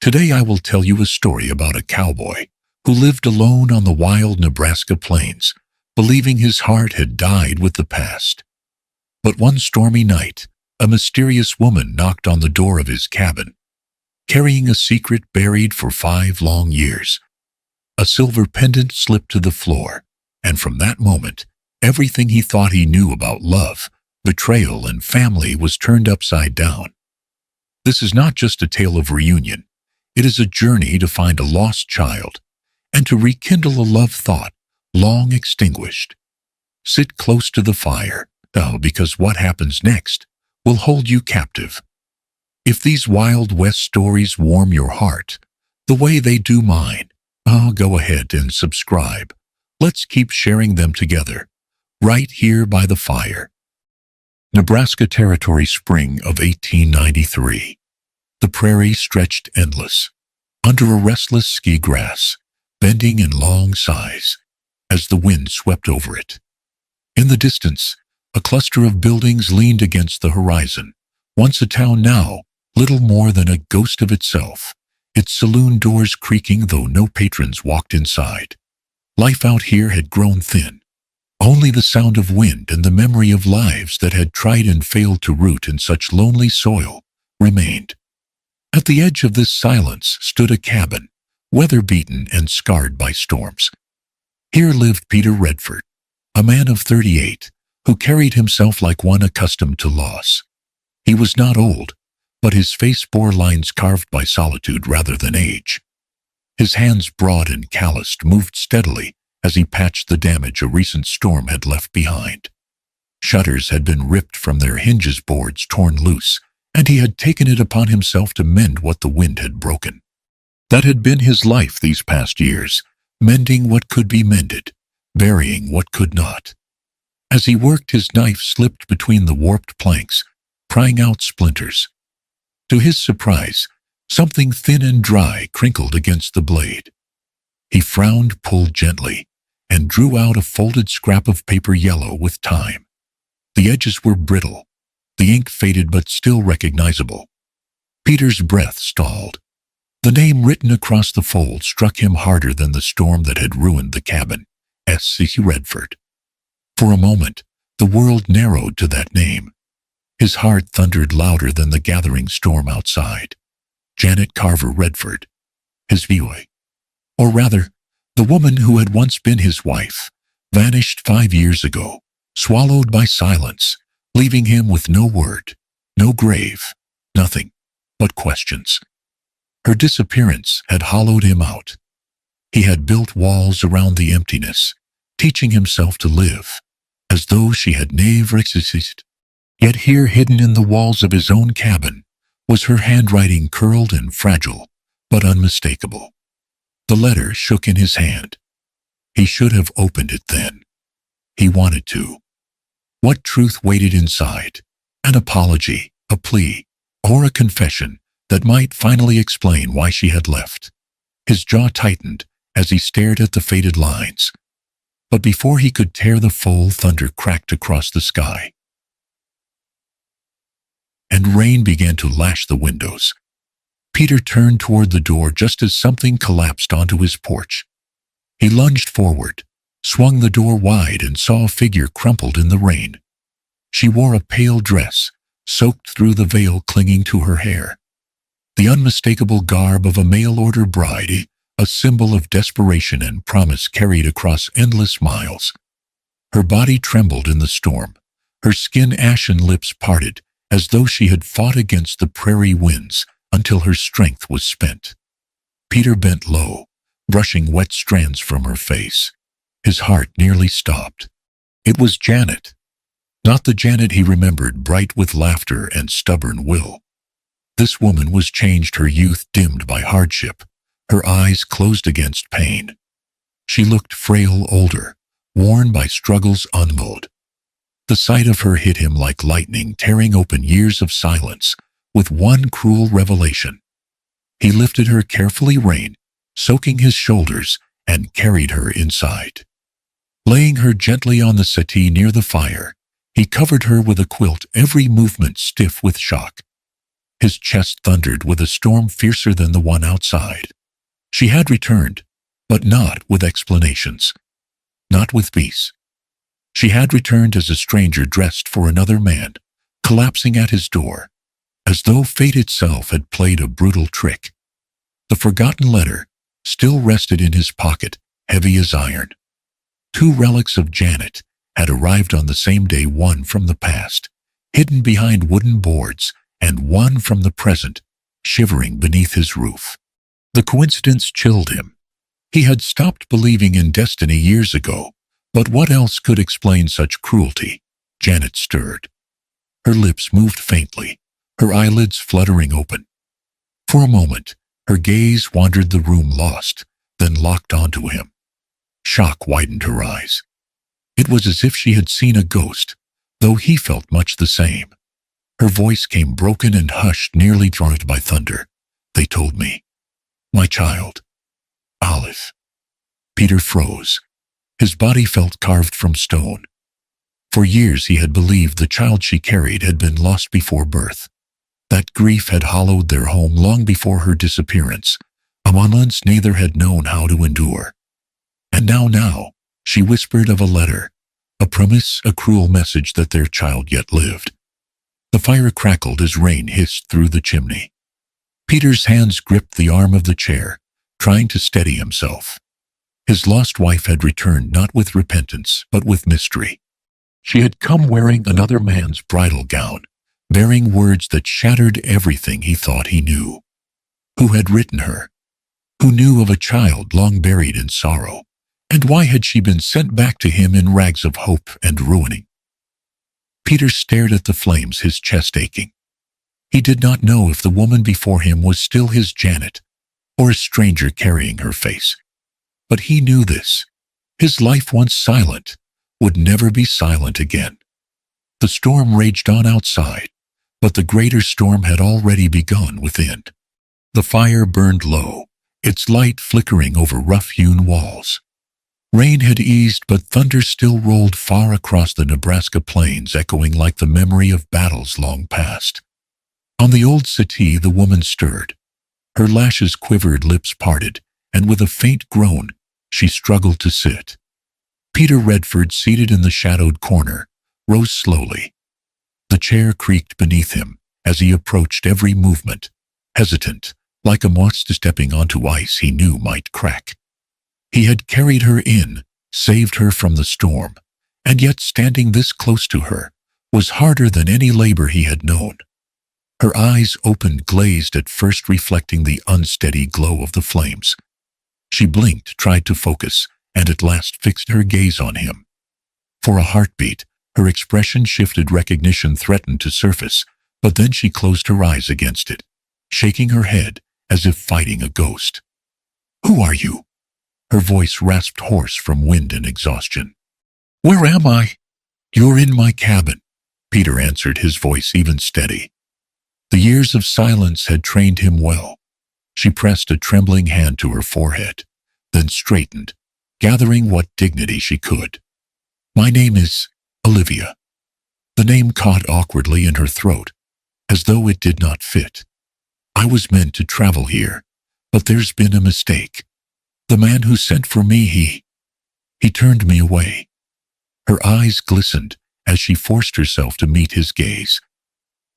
Today I will tell you a story about a cowboy who lived alone on the wild Nebraska plains, believing his heart had died with the past. But one stormy night, a mysterious woman knocked on the door of his cabin, carrying a secret buried for 5 long years. A silver pendant slipped to the floor, and from that moment, everything he thought he knew about love, betrayal, and family was turned upside down. This is not just a tale of reunion. It is a journey to find a lost child and to rekindle a love thought long extinguished. Sit close to the fire, because what happens next will hold you captive. If these Wild West stories warm your heart the way they do mine, go ahead and subscribe. Let's keep sharing them together, right here by the fire. Nebraska Territory, spring of 1893. The prairie stretched endless, under a restless ski grass, bending in long sighs as the wind swept over it. In the distance, a cluster of buildings leaned against the horizon, once a town, now little more than a ghost of itself, its saloon doors creaking though no patrons walked inside. Life out here had grown thin. Only the sound of wind and the memory of lives that had tried and failed to root in such lonely soil remained. At the edge of this silence stood a cabin, weather-beaten and scarred by storms. Here lived Peter Redford, a man of 38, who carried himself like one accustomed to loss. He was not old, but his face bore lines carved by solitude rather than age. His hands, broad and calloused, moved steadily as he patched the damage a recent storm had left behind. Shutters had been ripped from their hinges, boards torn loose, and he had taken it upon himself to mend what the wind had broken. That had been his life these past years, mending what could be mended, burying what could not. As he worked, his knife slipped between the warped planks, prying out splinters. To his surprise, something thin and dry crinkled against the blade. He frowned, pulled gently, and drew out a folded scrap of paper, yellow with time. The edges were brittle, the ink faded but still recognizable. Peter's breath stalled. The name written across the fold struck him harder than the storm that had ruined the cabin, S.C. Redford. For a moment, the world narrowed to that name. His heart thundered louder than the gathering storm outside. Janet Carver Redford, his viewee. Or rather, the woman who had once been his wife, vanished 5 years ago, swallowed by silence, leaving him with no word, no grave, nothing but questions. Her disappearance had hollowed him out. He had built walls around the emptiness, teaching himself to live, as though she had never existed. Yet here, hidden in the walls of his own cabin, was her handwriting, curled and fragile, but unmistakable. The letter shook in his hand. He should have opened it then. He wanted to. What truth waited inside? An apology, a plea, or a confession that might finally explain why she had left. His jaw tightened as he stared at the faded lines. But before he could tear the fold, thunder cracked across the sky, and rain began to lash the windows. Peter turned toward the door just as something collapsed onto his porch. He lunged forward, swung the door wide, and saw a figure crumpled in the rain. She wore a pale dress, soaked through the veil clinging to her hair. The unmistakable garb of a mail-order bride, a symbol of desperation and promise carried across endless miles. Her body trembled in the storm, her skin ashen, lips parted, as though she had fought against the prairie winds until her strength was spent. Peter bent low, brushing wet strands from her face. His heart nearly stopped. It was Janet. Not the Janet he remembered, bright with laughter and stubborn will. This woman was changed, her youth dimmed by hardship, her eyes closed against pain. She looked frail, older, worn by struggles unmold. The sight of her hit him like lightning, tearing open years of silence with one cruel revelation. He lifted her carefully, rain soaking his shoulders, and carried her inside. Laying her gently on the settee near the fire, he covered her with a quilt, every movement stiff with shock. His chest thundered with a storm fiercer than the one outside. She had returned, but not with explanations, not with peace. She had returned as a stranger dressed for another man, collapsing at his door, as though fate itself had played a brutal trick. The forgotten letter still rested in his pocket, heavy as iron. Two relics of Janet had arrived on the same day, one from the past, hidden behind wooden boards, and one from the present, shivering beneath his roof. The coincidence chilled him. He had stopped believing in destiny years ago, but what else could explain such cruelty? Janet stirred. Her lips moved faintly, her eyelids fluttering open. For a moment, her gaze wandered the room, lost, then locked onto him. Shock widened her eyes. It was as if she had seen a ghost, though he felt much the same. Her voice came broken and hushed, nearly drowned by thunder. "They told me. My child. Olive." Peter froze. His body felt carved from stone. For years he had believed the child she carried had been lost before birth. That grief had hollowed their home long before her disappearance, a violence neither had known how to endure. And now, she whispered of a letter, a promise, a cruel message that their child yet lived. The fire crackled as rain hissed through the chimney. Peter's hands gripped the arm of the chair, trying to steady himself. His lost wife had returned not with repentance, but with mystery. She had come wearing another man's bridal gown, bearing words that shattered everything he thought he knew. Who had written her? Who knew of a child long buried in sorrow? And why had she been sent back to him in rags of hope and ruining? Peter stared at the flames, his chest aching. He did not know if the woman before him was still his Janet, or a stranger carrying her face. But he knew this. His life, once silent, would never be silent again. The storm raged on outside, but the greater storm had already begun within. The fire burned low, its light flickering over rough-hewn walls. Rain had eased, but thunder still rolled far across the Nebraska plains, echoing like the memory of battles long past. On the old settee the woman stirred. Her lashes quivered, lips parted, and with a faint groan, she struggled to sit. Peter Redford, seated in the shadowed corner, rose slowly. The chair creaked beneath him as he approached, every movement hesitant, like a moth stepping onto ice he knew might crack. He had carried her in, saved her from the storm, and yet standing this close to her was harder than any labor he had known. Her eyes opened, glazed at first, reflecting the unsteady glow of the flames. She blinked, tried to focus, and at last fixed her gaze on him. For a heartbeat, her expression shifted, recognition threatened to surface, but then she closed her eyes against it, shaking her head as if fighting a ghost. "Who are you?" Her voice rasped, hoarse from wind and exhaustion. "Where am I?" "You're in my cabin," Peter answered, his voice even steady. The years of silence had trained him well. She pressed a trembling hand to her forehead, then straightened, gathering what dignity she could. "My name is Olivia." The name caught awkwardly in her throat, as though it did not fit. "I was meant to travel here, but there's been a mistake. The man who sent for me, he turned me away." Her eyes glistened as she forced herself to meet his gaze.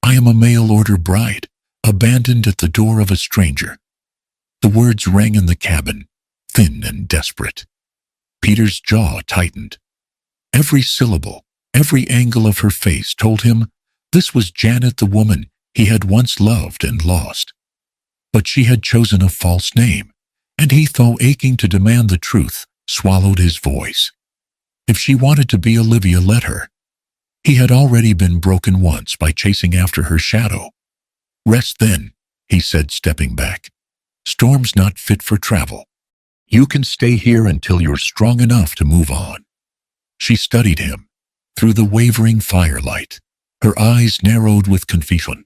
"I am a mail-order bride, abandoned at the door of a stranger." The words rang in the cabin, thin and desperate. Peter's jaw tightened. Every syllable, every angle of her face told him this was Janet, the woman he had once loved and lost. But she had chosen a false name, and he, though aching to demand the truth, swallowed his voice. If she wanted to be Olivia, let her. He had already been broken once by chasing after her shadow. "Rest then," he said, stepping back. "Storm's not fit for travel. You can stay here until you're strong enough to move on." She studied him through the wavering firelight, her eyes narrowed with confusion.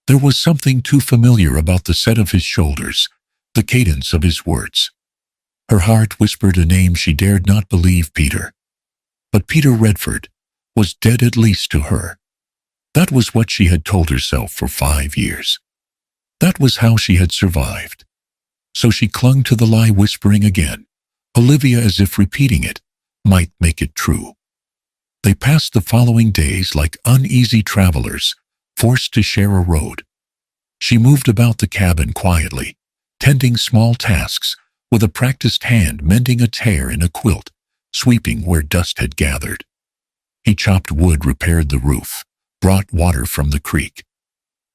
There was something too familiar about the set of his shoulders, the cadence of his words. Her heart whispered a name she dared not believe, Peter. But Peter Redford was dead, at least to her. That was what she had told herself for 5 years. That was how she had survived. So she clung to the lie, whispering again, Olivia, as if repeating it might make it true. They passed the following days like uneasy travelers, forced to share a road. She moved about the cabin quietly, tending small tasks, with a practiced hand mending a tear in a quilt, sweeping where dust had gathered. He chopped wood, repaired the roof, brought water from the creek.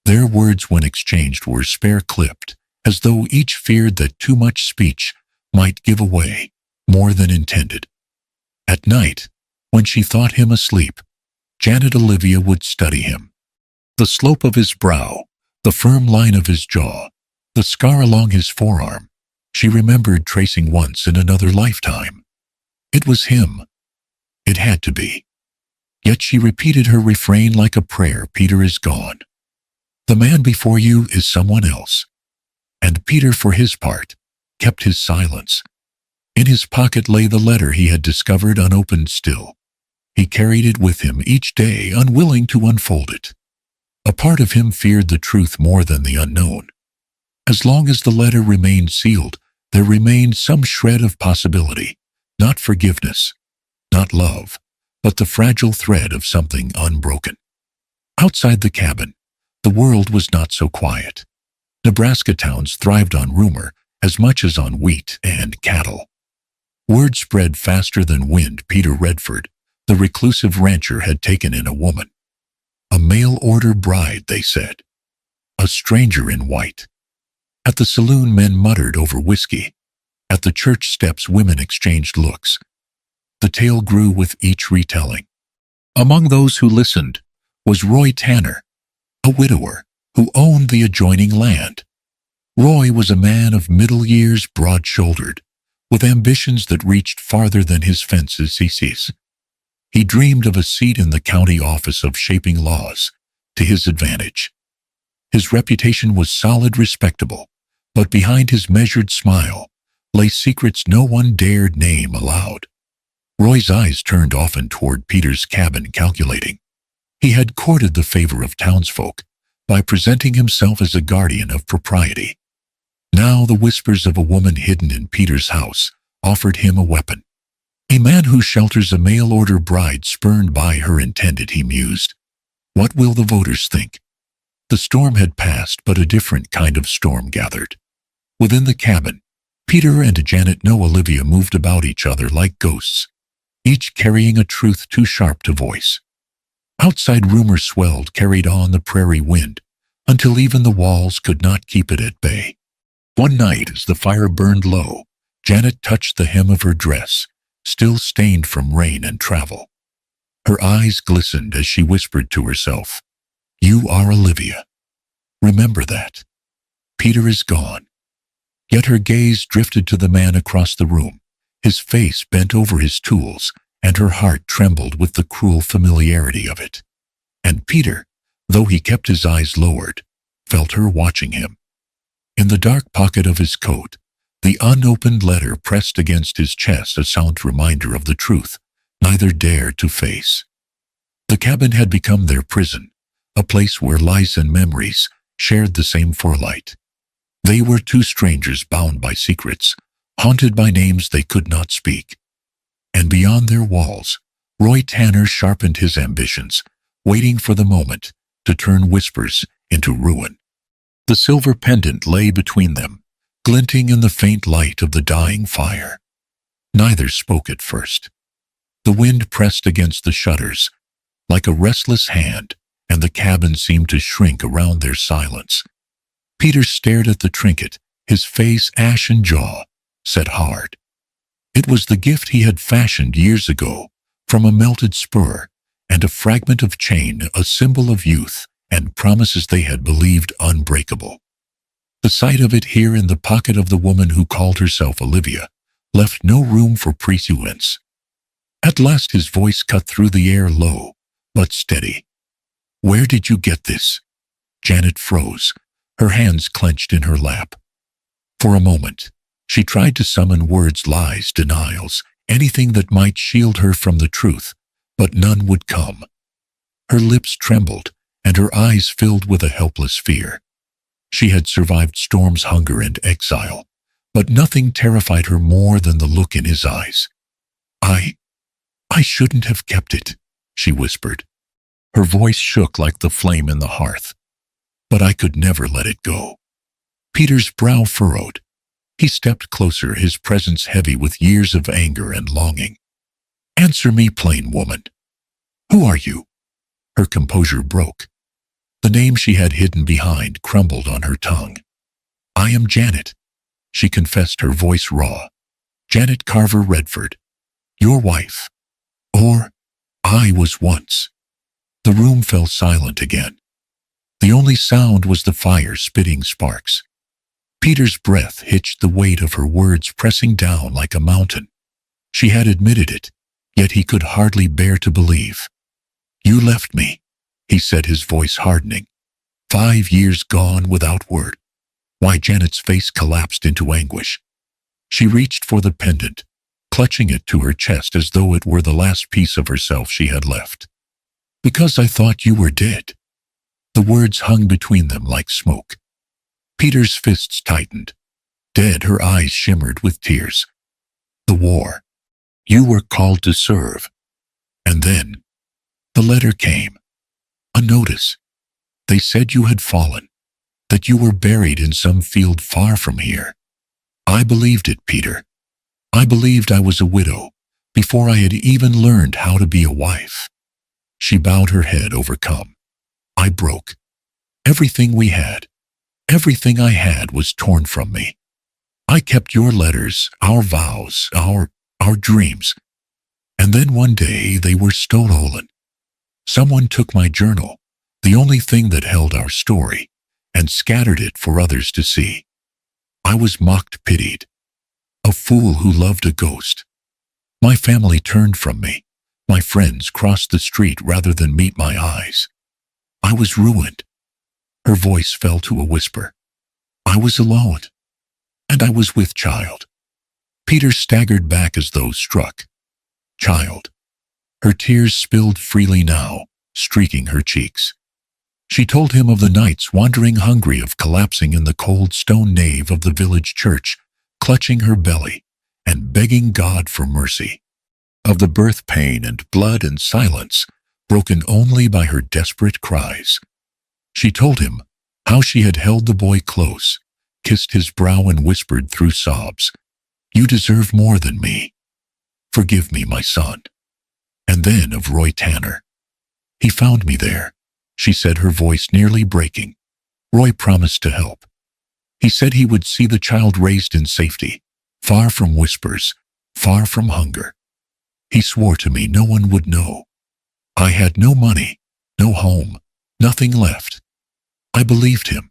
Their words when exchanged were spare-clipped, as though each feared that too much speech might give away more than intended. At night, when she thought him asleep, Janet Olivia would study him. The slope of his brow, the firm line of his jaw, the scar along his forearm, she remembered tracing once in another lifetime. It was him. It had to be. Yet she repeated her refrain like a prayer, Peter is gone. The man before you is someone else. And Peter, for his part, kept his silence. In his pocket lay the letter he had discovered unopened still. He carried it with him each day, unwilling to unfold it. A part of him feared the truth more than the unknown. As long as the letter remained sealed, there remained some shred of possibility, not forgiveness, not love, but the fragile thread of something unbroken. Outside the cabin, the world was not so quiet. Nebraska towns thrived on rumor as much as on wheat and cattle. Word spread faster than wind. Peter Redford, the reclusive rancher, had taken in a woman. A mail-order bride, they said. A stranger in white. At the saloon, men muttered over whiskey. At the church steps, women exchanged looks. The tale grew with each retelling. Among those who listened was Roy Tanner, a widower who owned the adjoining land. Roy was a man of middle years, broad-shouldered, with ambitions that reached farther than his fences. He dreamed of a seat in the county office, of shaping laws to his advantage. His reputation was solid, respectable, but behind his measured smile lay secrets no one dared name aloud. Roy's eyes turned often toward Peter's cabin, calculating. He had courted the favor of townsfolk by presenting himself as a guardian of propriety. Now the whispers of a woman hidden in Peter's house offered him a weapon. A man who shelters a mail-order bride spurned by her intended, he mused. What will the voters think? The storm had passed, but a different kind of storm gathered. Within the cabin, Peter and Janet Olivia moved about each other like ghosts, each carrying a truth too sharp to voice. Outside, rumor swelled, carried on the prairie wind, until even the walls could not keep it at bay. One night, as the fire burned low, Janet touched the hem of her dress, still stained from rain and travel. Her eyes glistened as she whispered to herself, "You are Olivia. Remember that. Peter is gone." Yet her gaze drifted to the man across the room, his face bent over his tools, and her heart trembled with the cruel familiarity of it. And Peter, though he kept his eyes lowered, felt her watching him. In the dark pocket of his coat, the unopened letter pressed against his chest, a silent reminder of the truth neither dared to face. The cabin had become their prison, a place where lies and memories shared the same firelight. They were two strangers bound by secrets, haunted by names they could not speak. And beyond their walls, Roy Tanner sharpened his ambitions, waiting for the moment to turn whispers into ruin. The silver pendant lay between them, glinting in the faint light of the dying fire. Neither spoke at first. The wind pressed against the shutters like a restless hand, and the cabin seemed to shrink around their silence. Peter stared at the trinket, his face, ashen jaw set hard. It was the gift he had fashioned years ago from a melted spur and a fragment of chain, a symbol of youth and promises they had believed unbreakable. The sight of it here in the pocket of the woman who called herself Olivia left no room for pretense. At last his voice cut through the air, low but steady. "Where did you get this?" Janet froze, her hands clenched in her lap. For a moment, she tried to summon words, lies, denials, anything that might shield her from the truth, but none would come. Her lips trembled and her eyes filled with a helpless fear. She had survived storms, hunger, and exile, but nothing terrified her more than the look in his eyes. I shouldn't have kept it," she whispered. Her voice shook like the flame in the hearth. "But I could never let it go." Peter's brow furrowed. He stepped closer, his presence heavy with years of anger and longing. "Answer me, plain woman. Who are you?" Her composure broke. The name she had hidden behind crumbled on her tongue. "I am Janet," she confessed, her voice raw. "Janet Carver Redford. Your wife. Or I was once." The room fell silent again. The only sound was the fire spitting sparks. Peter's breath hitched, the weight of her words pressing down like a mountain. She had admitted it, yet he could hardly bear to believe. "You left me," he said, his voice hardening. 5 years gone without word. Why? Janet's face collapsed into anguish. She reached for the pendant, clutching it to her chest as though it were the last piece of herself she had left. "Because I thought you were dead." The words hung between them like smoke. Peter's fists tightened. "Dead," her eyes shimmered with tears. "The war. You were called to serve. And then the letter came. A notice. They said you had fallen, that you were buried in some field far from here. I believed it, Peter. I believed I was a widow before I had even learned how to be a wife." She bowed her head, overcome. "I broke. Everything we had, everything I had was torn from me. I kept your letters, our vows, our dreams. And then one day they were stolen. Someone took my journal, the only thing that held our story, and scattered it for others to see. I was mocked, pitied. A fool who loved a ghost. My family turned from me. My friends crossed the street rather than meet my eyes. I was ruined." Her voice fell to a whisper. "I was alone. And I was with child." Peter staggered back as though struck. Child. Her tears spilled freely now, streaking her cheeks. She told him of the nights wandering hungry, of collapsing in the cold stone nave of the village church, clutching her belly and begging God for mercy. Of the birth pain and blood and silence, broken only by her desperate cries. She told him how she had held the boy close, kissed his brow and whispered through sobs, "You deserve more than me. Forgive me, my son." And then of Roy Tanner. "He found me there," she said, her voice nearly breaking. "Roy promised to help. He said he would see the child raised in safety, far from whispers, far from hunger. He swore to me no one would know. I had no money, no home, nothing left. I believed him."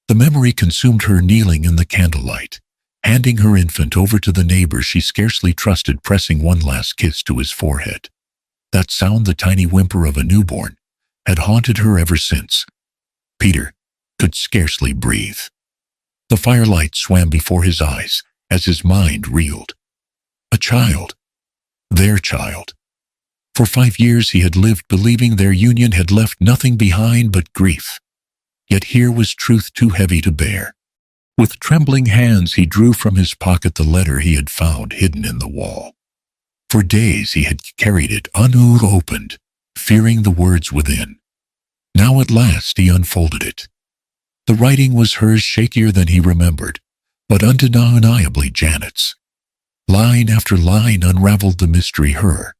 The memory consumed her, kneeling in the candlelight, handing her infant over to the neighbor she scarcely trusted, pressing one last kiss to his forehead. That sound, the tiny whimper of a newborn, had haunted her ever since. Peter could scarcely breathe. The firelight swam before his eyes as his mind reeled. A child. Their child. For 5 years he had lived believing their union had left nothing behind but grief. Yet here was truth too heavy to bear. With trembling hands he drew from his pocket the letter he had found hidden in the wall. For days he had carried it unopened, fearing the words within. Now at last he unfolded it. The writing was hers, shakier than he remembered, but undeniably Janet's. Line after line unraveled the mystery, her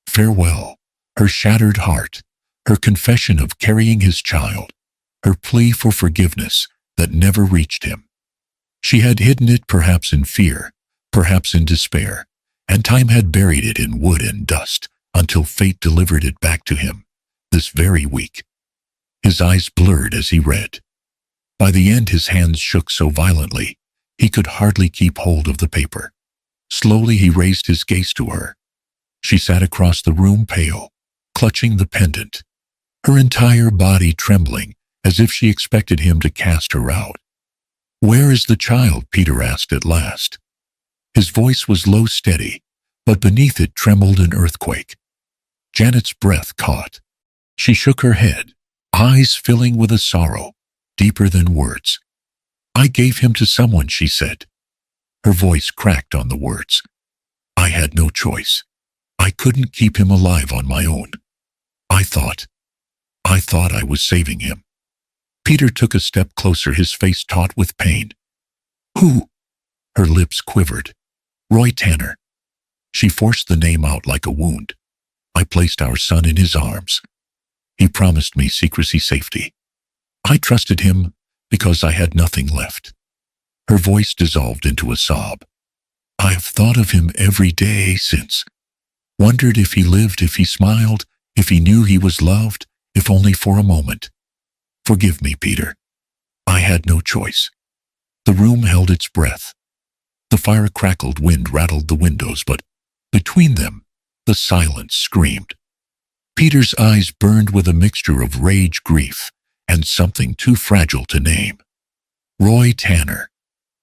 farewell, her shattered heart, her confession of carrying his child, her plea for forgiveness that never reached him. She had hidden it, perhaps in fear, perhaps in despair, and time had buried it in wood and dust until fate delivered it back to him, this very week. His eyes blurred as he read. By the end his hands shook so violently he could hardly keep hold of the paper. Slowly he raised his gaze to her. She sat across the room, pale, clutching the pendant, her entire body trembling as if she expected him to cast her out. "Where is the child?" Peter asked at last. His voice was low, steady, but beneath it trembled an earthquake. Janet's breath caught. She shook her head. eyes filling with a sorrow deeper than words. "I gave him to someone," she said. Her voice cracked on the words. "I had no choice. I couldn't keep him alive on my own. I thought I was saving him." Peter took a step closer, his face taut with pain. "Who?" Her lips quivered. "Roy Tanner." She forced the name out like a wound. "I placed our son in his arms. He promised me secrecy, safety. I trusted him because I had nothing left." Her voice dissolved into a sob. "I've thought of him every day since. Wondered if he lived, if he smiled, if he knew he was loved, if only for a moment. Forgive me, Peter. I had no choice." The room held its breath. The fire crackled, wind rattled the windows, but between them, the silence screamed. Peter's eyes burned with a mixture of rage, grief, and something too fragile to name. Roy Tanner,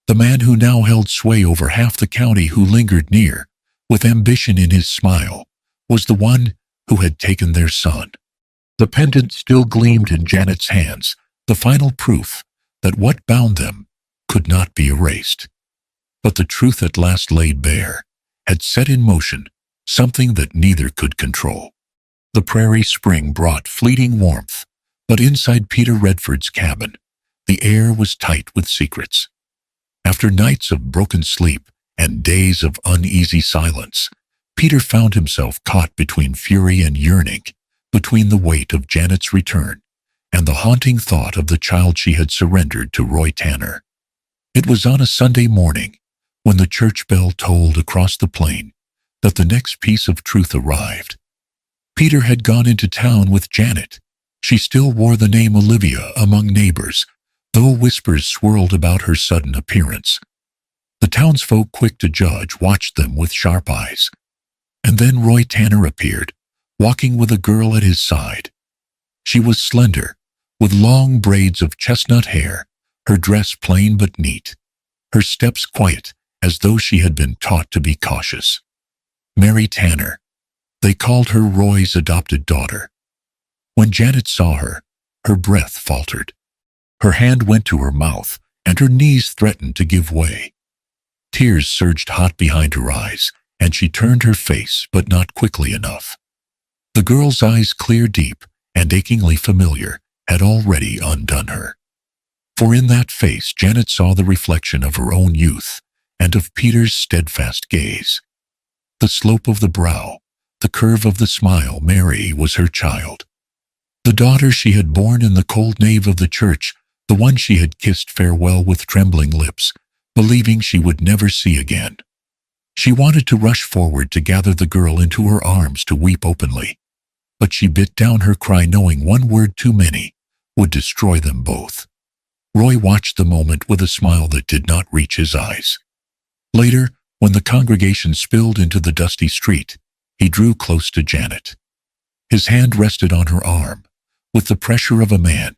the man who now held sway over half the county, who lingered near, with ambition in his smile, was the one who had taken their son. The pendant still gleamed in Janet's hands, the final proof that what bound them could not be erased. But the truth at last laid bare had set in motion something that neither could control. The prairie spring brought fleeting warmth, but inside Peter Redford's cabin, the air was tight with secrets. After nights of broken sleep and days of uneasy silence, Peter found himself caught between fury and yearning, between the weight of Janet's return and the haunting thought of the child she had surrendered to Roy Tanner. It was on a Sunday morning, when the church bell tolled across the plain, that the next piece of truth arrived. Peter had gone into town with Janet. She still wore the name Olivia among neighbors, though whispers swirled about her sudden appearance. The townsfolk, quick to judge, watched them with sharp eyes. And then Roy Tanner appeared, walking with a girl at his side. She was slender, with long braids of chestnut hair, her dress plain but neat, her steps quiet, as though she had been taught to be cautious. Mary Tanner. They called her Roy's adopted daughter. When Janet saw her, her breath faltered. Her hand went to her mouth, and her knees threatened to give way. Tears surged hot behind her eyes, and she turned her face, but not quickly enough. The girl's eyes, clear, deep, and achingly familiar, had already undone her. For in that face Janet saw the reflection of her own youth and of Peter's steadfast gaze. The slope of the brow, the curve of the smile. Mary was her child. The daughter she had borne in the cold nave of the church, the one she had kissed farewell with trembling lips, believing she would never see again. She wanted to rush forward to gather the girl into her arms, to weep openly. But she bit down her cry, knowing one word too many would destroy them both. Roy watched the moment with a smile that did not reach his eyes. Later, when the congregation spilled into the dusty street, he drew close to Janet. His hand rested on her arm, with the pressure of a man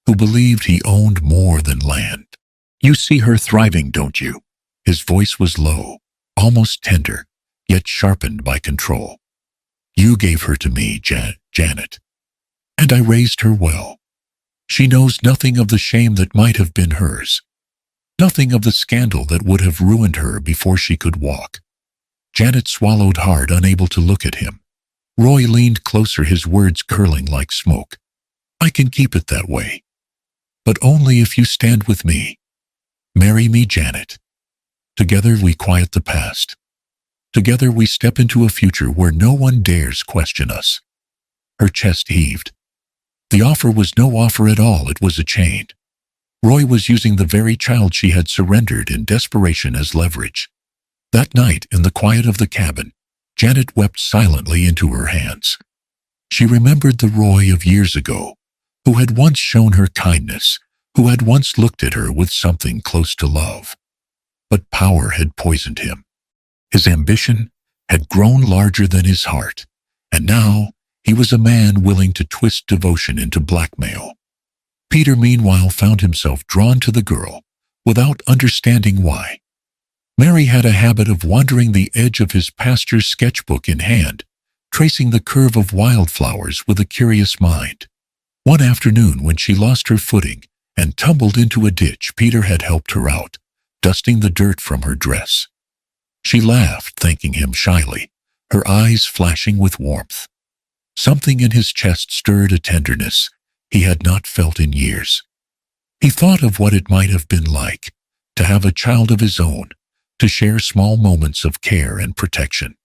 who believed he owned more than land. "You see her thriving, don't you?" His voice was low, almost tender, yet sharpened by control. "You gave her to me, Janet, and I raised her well. She knows nothing of the shame that might have been hers, nothing of the scandal that would have ruined her before she could walk." Janet swallowed hard, unable to look at him. Roy leaned closer, his words curling like smoke. "I can keep it that way, but only if you stand with me. Marry me, Janet. Together we quiet the past. Together we step into a future where no one dares question us." Her chest heaved. The offer was no offer at all, it was a chain. Roy was using the very child she had surrendered in desperation as leverage. That night, in the quiet of the cabin, Janet wept silently into her hands. She remembered the Roy of years ago, who had once shown her kindness, who had once looked at her with something close to love. But power had poisoned him. His ambition had grown larger than his heart, and now he was a man willing to twist devotion into blackmail. Peter, meanwhile, found himself drawn to the girl, without understanding why. Mary had a habit of wandering the edge of his pastor's sketchbook in hand, tracing the curve of wildflowers with a curious mind. One afternoon when she lost her footing and tumbled into a ditch, Peter had helped her out, dusting the dirt from her dress. She laughed, thanking him shyly, her eyes flashing with warmth. Something in his chest stirred a tenderness he had not felt in years. He thought of what it might have been like to have a child of his own, to share small moments of care and protection.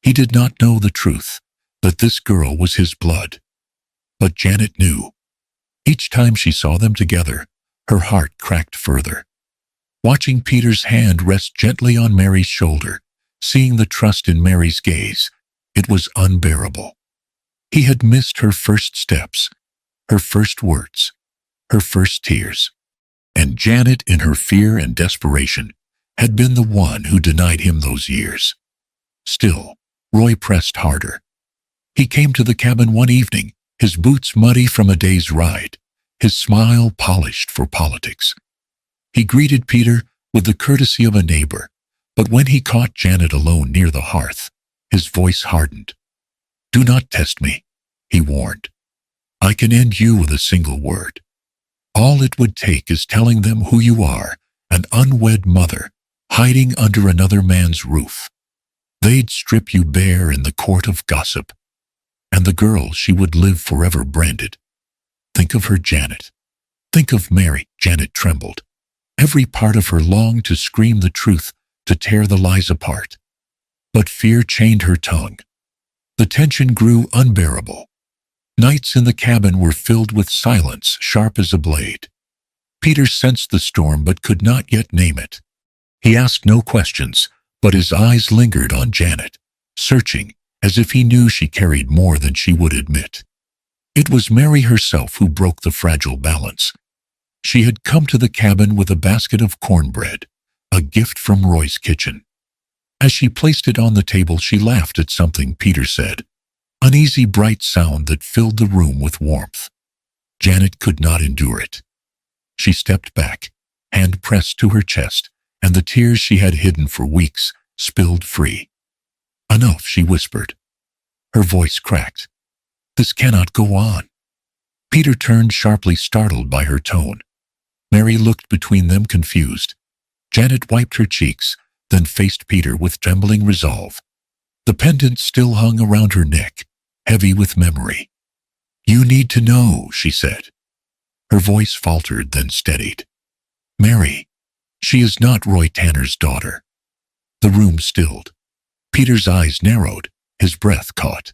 He did not know the truth, that this girl was his blood. But Janet knew. Each time she saw them together, her heart cracked further. Watching Peter's hand rest gently on Mary's shoulder, seeing the trust in Mary's gaze, it was unbearable. He had missed her first steps, her first words, her first tears. And Janet, in her fear and desperation, had been the one who denied him those years. Still, Roy pressed harder. He came to the cabin one evening, his boots muddy from a day's ride, his smile polished for politics. He greeted Peter with the courtesy of a neighbor, but when he caught Janet alone near the hearth, his voice hardened. "Do not test me," he warned. "I can end you with a single word. All it would take is telling them who you are, an unwed mother, hiding under another man's roof. They'd strip you bare in the court of gossip. And the girl, she would live forever branded. Think of her, Janet. Think of Mary." Janet trembled. Every part of her longed to scream the truth, to tear the lies apart. But fear chained her tongue. The tension grew unbearable. Nights in the cabin were filled with silence, sharp as a blade. Peter sensed the storm but could not yet name it. He asked no questions, but his eyes lingered on Janet, searching, as if he knew she carried more than she would admit. It was Mary herself who broke the fragile balance. She had come to the cabin with a basket of cornbread, a gift from Roy's kitchen. As she placed it on the table, she laughed at something Peter said, an easy, bright sound that filled the room with warmth. Janet could not endure it. She stepped back, hand pressed to her chest, and the tears she had hidden for weeks spilled free. "Enough," she whispered. Her voice cracked. "This cannot go on." Peter turned sharply, startled by her tone. Mary looked between them, confused. Janet wiped her cheeks, then faced Peter with trembling resolve. The pendant still hung around her neck, heavy with memory. "You need to know," she said. Her voice faltered, then steadied. "Mary, she is not Roy Tanner's daughter." The room stilled. Peter's eyes narrowed, his breath caught.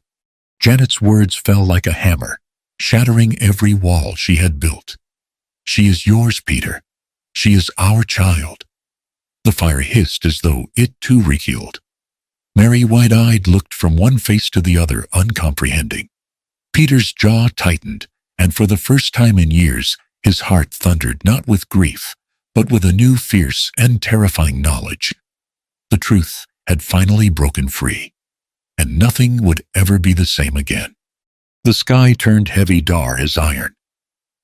Janet's words fell like a hammer, shattering every wall she had built. "She is yours, Peter. She is our child." The fire hissed as though it too rehealed. Mary, wide-eyed, looked from one face to the other, uncomprehending. Peter's jaw tightened, and for the first time in years, his heart thundered, not with grief, but with a new, fierce, and terrifying knowledge. The truth had finally broken free, and nothing would ever be the same again. The sky turned heavy, dar as iron.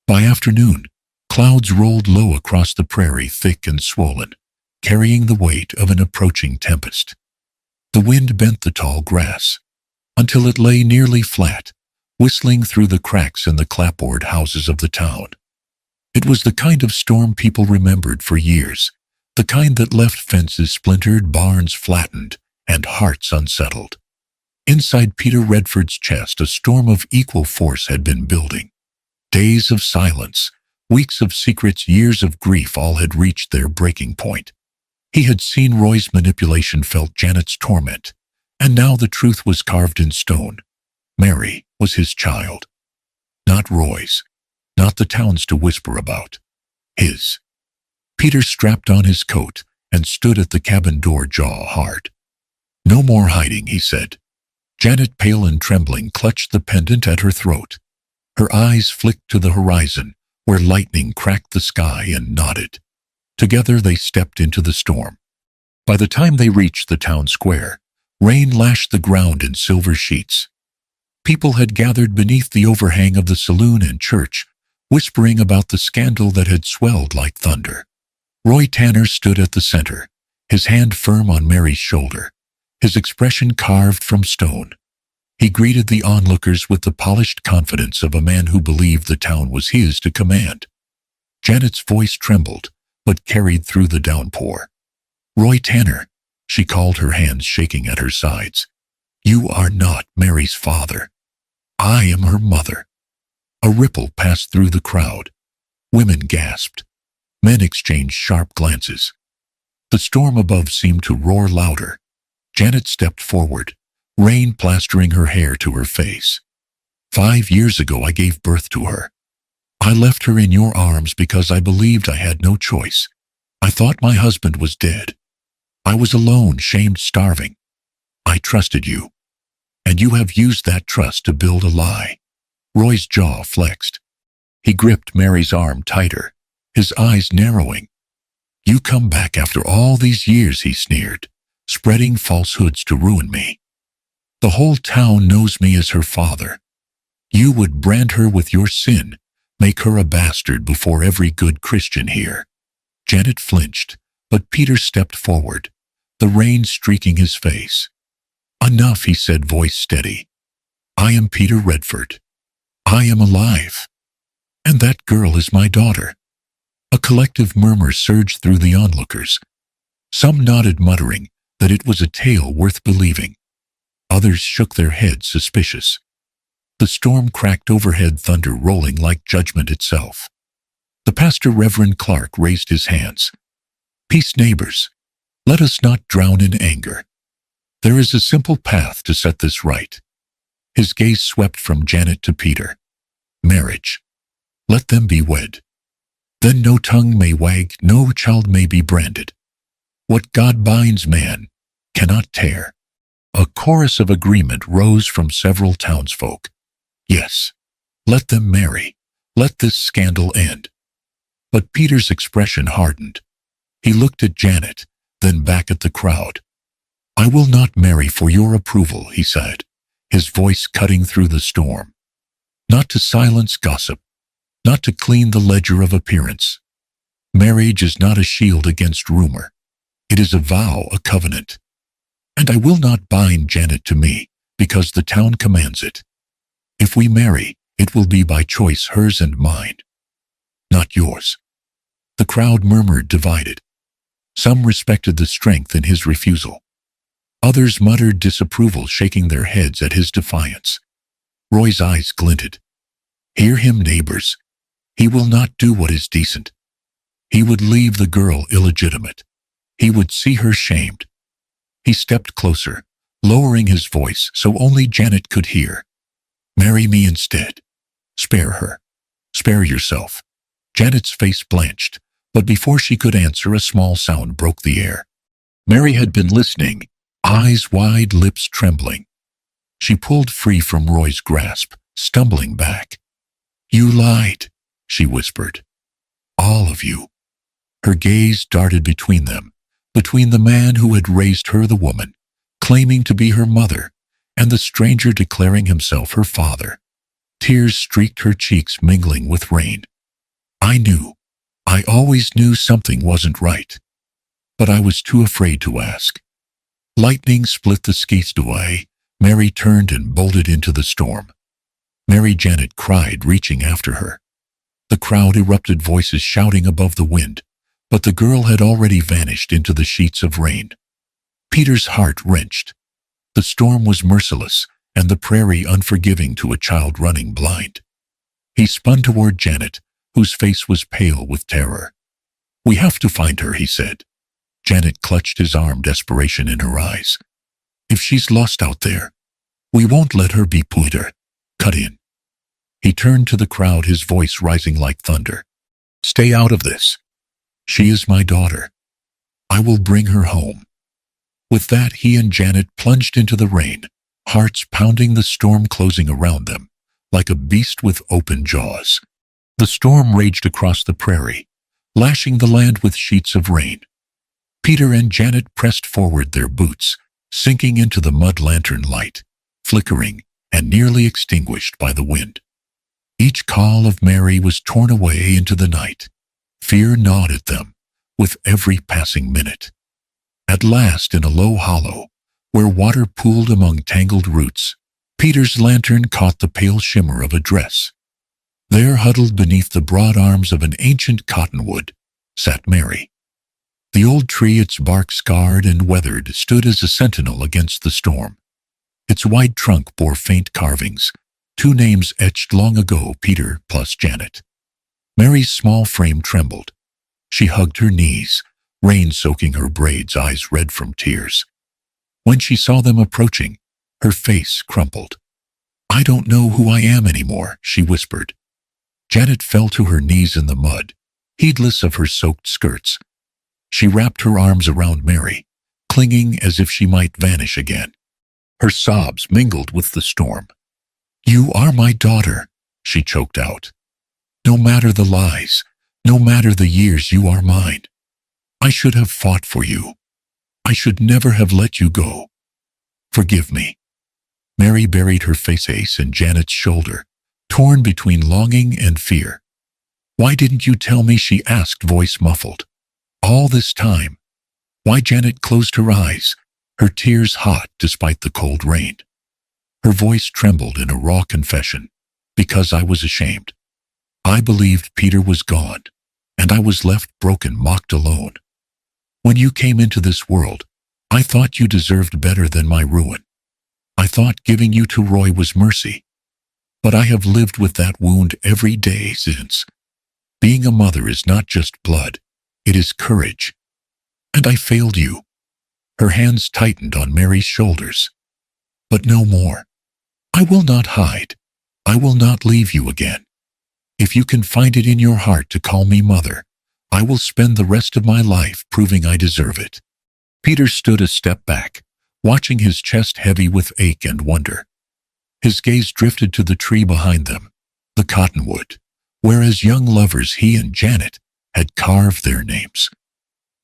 By afternoon, clouds rolled low across the prairie, thick and swollen, carrying the weight of an approaching tempest. The wind bent the tall grass, until it lay nearly flat, whistling through the cracks in the clapboard houses of the town. It was the kind of storm people remembered for years, the kind that left fences splintered, barns flattened, and hearts unsettled. Inside Peter Redford's chest, a storm of equal force had been building. Days of silence, weeks of secrets, years of grief, all had reached their breaking point. He had seen Roy's manipulation, felt Janet's torment, and now the truth was carved in stone. Mary was his child. Not Roy's, not the town's to whisper about. His. Peter strapped on his coat and stood at the cabin door, jaw hard. "No more hiding," he said. Janet, pale and trembling, clutched the pendant at her throat. Her eyes flicked to the horizon, where lightning cracked the sky, and nodded. Together they stepped into the storm. By the time they reached the town square, rain lashed the ground in silver sheets. People had gathered beneath the overhang of the saloon and church, whispering about the scandal that had swelled like thunder. Roy Tanner stood at the center, his hand firm on Mary's shoulder, his expression carved from stone. He greeted the onlookers with the polished confidence of a man who believed the town was his to command. Janet's voice trembled, but carried through the downpour. "Roy Tanner," she called, her hands shaking at her sides. "You are not Mary's father. I am her mother." A ripple passed through the crowd. Women gasped. Men exchanged sharp glances. The storm above seemed to roar louder. Janet stepped forward, rain plastering her hair to her face. "5 years ago I gave birth to her. I left her in your arms because I believed I had no choice. I thought my husband was dead. I was alone, shamed, starving. I trusted you. And you have used that trust to build a lie." Roy's jaw flexed. He gripped Mary's arm tighter, his eyes narrowing. "You come back after all these years," he sneered, "spreading falsehoods to ruin me. The whole town knows me as her father. You would brand her with your sin, make her a bastard before every good Christian here." Janet flinched, but Peter stepped forward, the rain streaking his face. "Enough," he said, voice steady. "I am Peter Redford. I am alive. And that girl is my daughter." A collective murmur surged through the onlookers. Some nodded, muttering that it was a tale worth believing. Others shook their heads, suspicious. The storm cracked overhead, thunder rolling like judgment itself. The pastor, Reverend Clark, raised his hands. "Peace, neighbors. Let us not drown in anger. There is a simple path to set this right." His gaze swept from Janet to Peter. "Marriage. Let them be wed. Then no tongue may wag, no child may be branded. What God binds, man cannot tear." A chorus of agreement rose from several townsfolk. Yes, let them marry. Let this scandal end. But Peter's expression hardened. He looked at Janet, then back at the crowd. "I will not marry for your approval," he said, his voice cutting through the storm. "Not to silence gossip, not to clean the ledger of appearance. Marriage is not a shield against rumor. It is a vow, a covenant. And I will not bind Janet to me, because the town commands it. If we marry, it will be by choice, hers and mine, not yours." The crowd murmured, divided. Some respected the strength in his refusal. Others muttered disapproval, shaking their heads at his defiance. Roy's eyes glinted. "Hear him, neighbors. He will not do what is decent. He would leave the girl illegitimate. He would see her shamed." He stepped closer, lowering his voice so only Janet could hear. "Marry me instead. Spare her. Spare yourself." Janet's face blanched, but before she could answer, a small sound broke the air. Mary had been listening, eyes wide, lips trembling. She pulled free from Roy's grasp, stumbling back. "You lied," she whispered. "All of you." Her gaze darted between them, between the man who had raised her, the woman, claiming to be her mother, and the stranger declaring himself her father. Tears streaked her cheeks, mingling with rain. I always knew something wasn't right. But I was too afraid to ask." Lightning split the skeast away. Mary turned and bolted into the storm. "Mary!" Janet cried, reaching after her. The crowd erupted, voices shouting above the wind, but the girl had already vanished into the sheets of rain. Peter's heart wrenched. The storm was merciless, and the prairie unforgiving to a child running blind. He spun toward Janet, whose face was pale with terror. "We have to find her," he said. Janet clutched his arm, desperation in her eyes. "If she's lost out there, we won't let her be. Peter, cut in." He turned to the crowd, his voice rising like thunder. "Stay out of this. She is my daughter. I will bring her home." With that, he and Janet plunged into the rain, hearts pounding, the storm closing around them, like a beast with open jaws. The storm raged across the prairie, lashing the land with sheets of rain. Peter and Janet pressed forward, their boots sinking into the mud, lantern light, flickering and nearly extinguished by the wind. Each call of Mary was torn away into the night. Fear gnawed at them with every passing minute. At last, in a low hollow, where water pooled among tangled roots, Peter's lantern caught the pale shimmer of a dress. There, huddled beneath the broad arms of an ancient cottonwood, sat Mary. The old tree, its bark scarred and weathered, stood as a sentinel against the storm. Its wide trunk bore faint carvings, two names etched long ago, Peter plus Janet. Mary's small frame trembled. She hugged her knees, rain soaking her braids, eyes red from tears. When she saw them approaching, her face crumpled. "I don't know who I am anymore," she whispered. Janet fell to her knees in the mud, heedless of her soaked skirts. She wrapped her arms around Mary, clinging as if she might vanish again. Her sobs mingled with the storm. "You are my daughter," she choked out. "No matter the lies, no matter the years, you are mine. I should have fought for you. I should never have let you go. Forgive me." Mary buried her face in Janet's shoulder, torn between longing and fear. "Why didn't you tell me?" she asked, voice muffled. "All this time." Why? Janet closed her eyes, her tears hot despite the cold rain. Her voice trembled in a raw confession. "Because I was ashamed. I believed Peter was gone, and I was left broken, mocked, alone. When you came into this world, I thought you deserved better than my ruin. I thought giving you to Roy was mercy. But I have lived with that wound every day since. Being a mother is not just blood, it is courage. And I failed you." Her hands tightened on Mary's shoulders. "But no more. I will not hide. I will not leave you again. If you can find it in your heart to call me mother, I will spend the rest of my life proving I deserve it." Peter stood a step back, watching his chest heavy with ache and wonder. His gaze drifted to the tree behind them, the cottonwood, where as young lovers he and Janet had carved their names.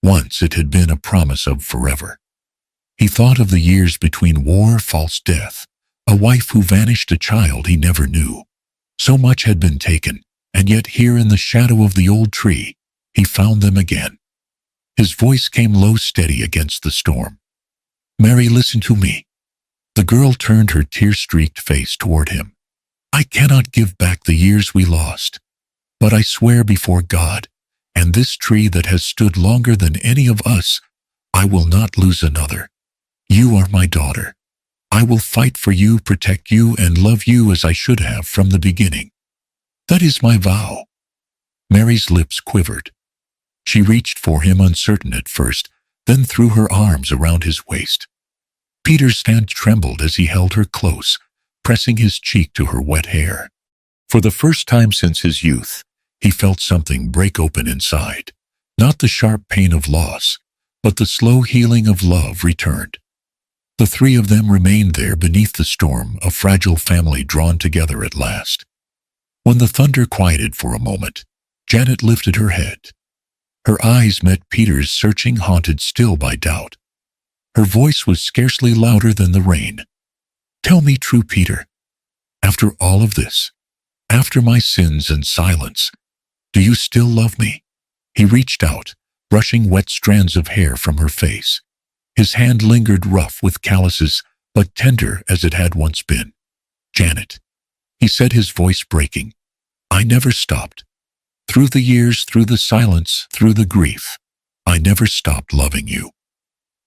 Once it had been a promise of forever. He thought of the years between war, false death, a wife who vanished, a child he never knew. So much had been taken, and yet here in the shadow of the old tree, he found them again. His voice came low, steady against the storm. "Mary, listen to me." The girl turned her tear-streaked face toward him. "I cannot give back the years we lost, but I swear before God and this tree that has stood longer than any of us, I will not lose another. You are my daughter. I will fight for you, protect you, and love you as I should have from the beginning. That is my vow." Mary's lips quivered. She reached for him, uncertain at first, then threw her arms around his waist. Peter's hand trembled as he held her close, pressing his cheek to her wet hair. For the first time since his youth, he felt something break open inside. Not the sharp pain of loss, but the slow healing of love returned. The three of them remained there beneath the storm, a fragile family drawn together at last. When the thunder quieted for a moment, Janet lifted her head. Her eyes met Peter's, searching, haunted still by doubt. Her voice was scarcely louder than the rain. "Tell me true, Peter. After all of this, after my sins and silence, do you still love me?" He reached out, brushing wet strands of hair from her face. His hand lingered, rough with calluses, but tender as it had once been. "Janet," he said, his voice breaking, "I never stopped. Through the years, through the silence, through the grief, I never stopped loving you."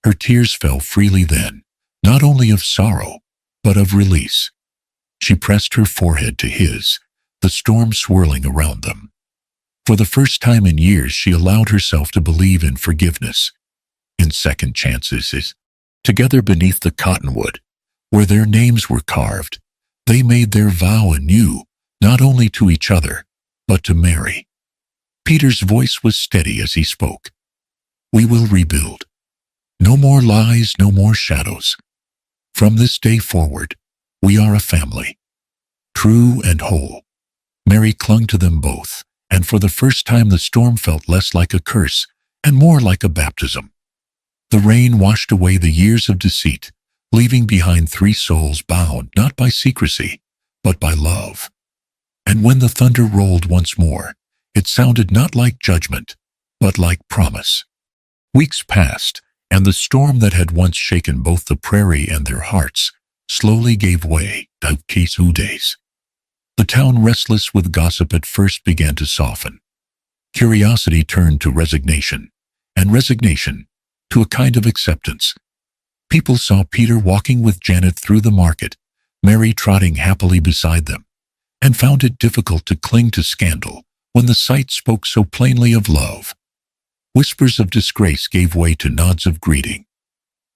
Her tears fell freely then, not only of sorrow, but of release. She pressed her forehead to his, the storm swirling around them. For the first time in years, she allowed herself to believe in forgiveness, in second chances. Together beneath the cottonwood, where their names were carved, they made their vow anew, not only to each other, but to Mary. Peter's voice was steady as he spoke. "We will rebuild. No more lies, no more shadows. From this day forward, we are a family, true and whole." Mary clung to them both, and for the first time the storm felt less like a curse and more like a baptism. The rain washed away the years of deceit, leaving behind three souls bound not by secrecy, but by love. And when the thunder rolled once more, it sounded not like judgment, but like promise. Weeks passed, and the storm that had once shaken both the prairie and their hearts slowly gave way to days. The town, restless with gossip, at first began to soften. Curiosity turned to resignation, and resignation to a kind of acceptance. People saw Peter walking with Janet through the market, Mary trotting happily beside them, and found it difficult to cling to scandal when the sight spoke so plainly of love. Whispers of disgrace gave way to nods of greeting.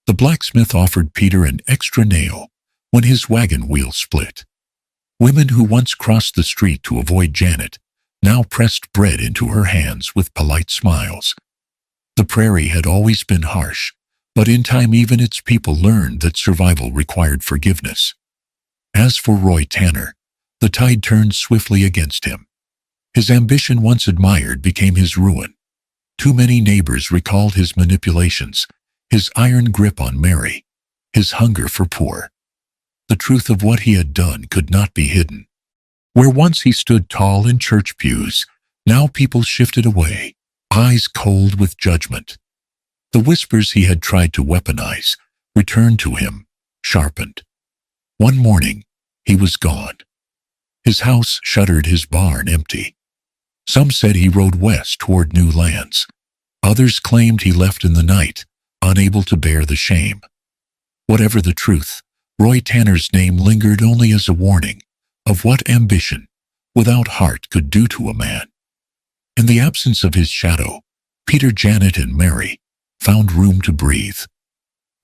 The blacksmith offered Peter an extra nail when his wagon wheel split. Women who once crossed the street to avoid Janet now pressed bread into her hands with polite smiles. The prairie had always been harsh, but in time even its people learned that survival required forgiveness. As for Roy Tanner, the tide turned swiftly against him. His ambition, once admired, became his ruin. Too many neighbors recalled his manipulations, his iron grip on Mary, his hunger for poor. The truth of what he had done could not be hidden. Where once he stood tall in church pews, now people shifted away, eyes cold with judgment. The whispers he had tried to weaponize returned to him, sharpened. One morning, he was gone. His house shuttered, his barn empty. Some said he rode west toward new lands. Others claimed he left in the night, unable to bear the shame. Whatever the truth, Roy Tanner's name lingered only as a warning of what ambition without heart could do to a man. In the absence of his shadow, Peter, Janet, and Mary found room to breathe.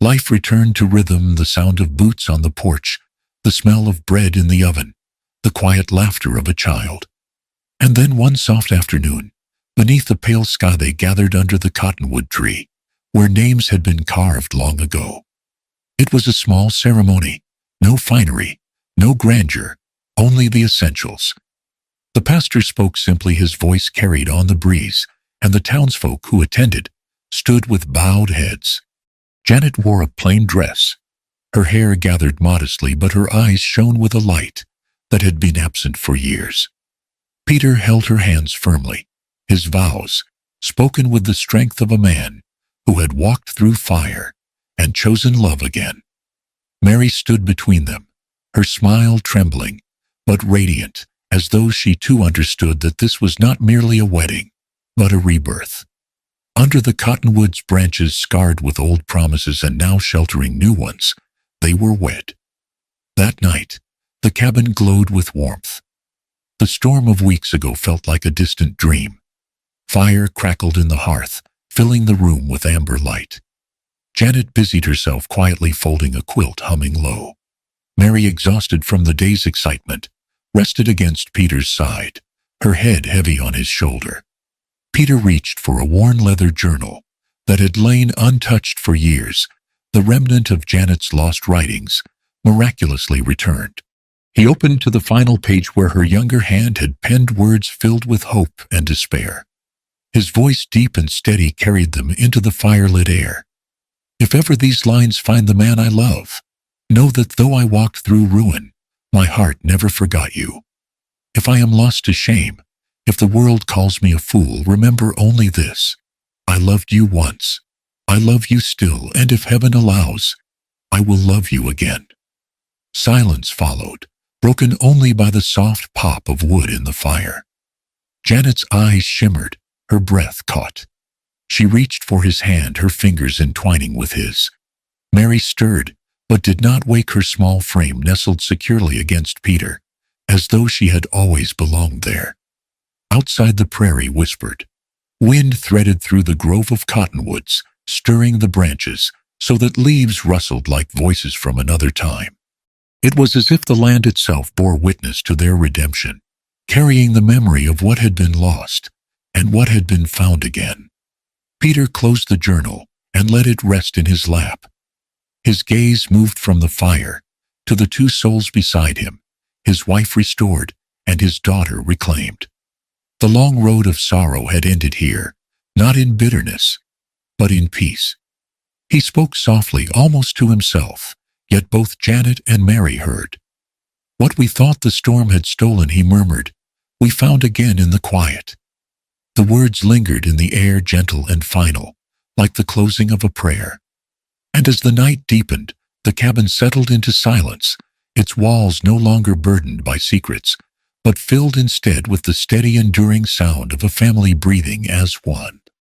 Life returned to rhythm, the sound of boots on the porch, the smell of bread in the oven, the quiet laughter of a child. And then one soft afternoon, beneath the pale sky, they gathered under the cottonwood tree, where names had been carved long ago. It was a small ceremony, no finery, no grandeur, only the essentials. The pastor spoke simply, his voice carried on the breeze, and the townsfolk who attended stood with bowed heads. Janet wore a plain dress, her hair gathered modestly, but her eyes shone with a light that had been absent for years. Peter held her hands firmly, his vows spoken with the strength of a man who had walked through fire and chosen love again. Mary stood between them, her smile trembling, but radiant, as though she too understood that this was not merely a wedding, but a rebirth. Under the cottonwood's branches, scarred with old promises and now sheltering new ones, they were wed. That night, the cabin glowed with warmth. The storm of weeks ago felt like a distant dream. Fire crackled in the hearth, filling the room with amber light. Janet busied herself quietly folding a quilt, humming low. Mary, exhausted from the day's excitement, rested against Peter's side, her head heavy on his shoulder. Peter reached for a worn leather journal that had lain untouched for years, the remnant of Janet's lost writings, miraculously returned. He opened to the final page where her younger hand had penned words filled with hope and despair. His voice, deep and steady, carried them into the firelit air. If ever these lines find the man I love, know that though I walked through ruin, my heart never forgot you. If I am lost to shame, if the world calls me a fool, remember only this: I loved you once, I love you still, and if heaven allows, I will love you again. Silence followed, broken only by the soft pop of wood in the fire. Janet's eyes shimmered, her breath caught. She reached for his hand, her fingers entwining with his. Mary stirred, but did not wake. Her small frame nestled securely against Peter, as though she had always belonged there. Outside, the prairie whispered. Wind threaded through the grove of cottonwoods, stirring the branches so that leaves rustled like voices from another time. It was as if the land itself bore witness to their redemption, carrying the memory of what had been lost and what had been found again. Peter closed the journal and let it rest in his lap. His gaze moved from the fire to the two souls beside him, his wife restored and his daughter reclaimed. The long road of sorrow had ended here, not in bitterness, but in peace. He spoke softly, almost to himself, yet both Janet and Mary heard. What we thought the storm had stolen, he murmured, we found again in the quiet. The words lingered in the air, gentle and final, like the closing of a prayer. And as the night deepened, The cabin settled into silence, its walls no longer burdened by secrets, but filled instead with the steady, enduring sound of a family breathing as one.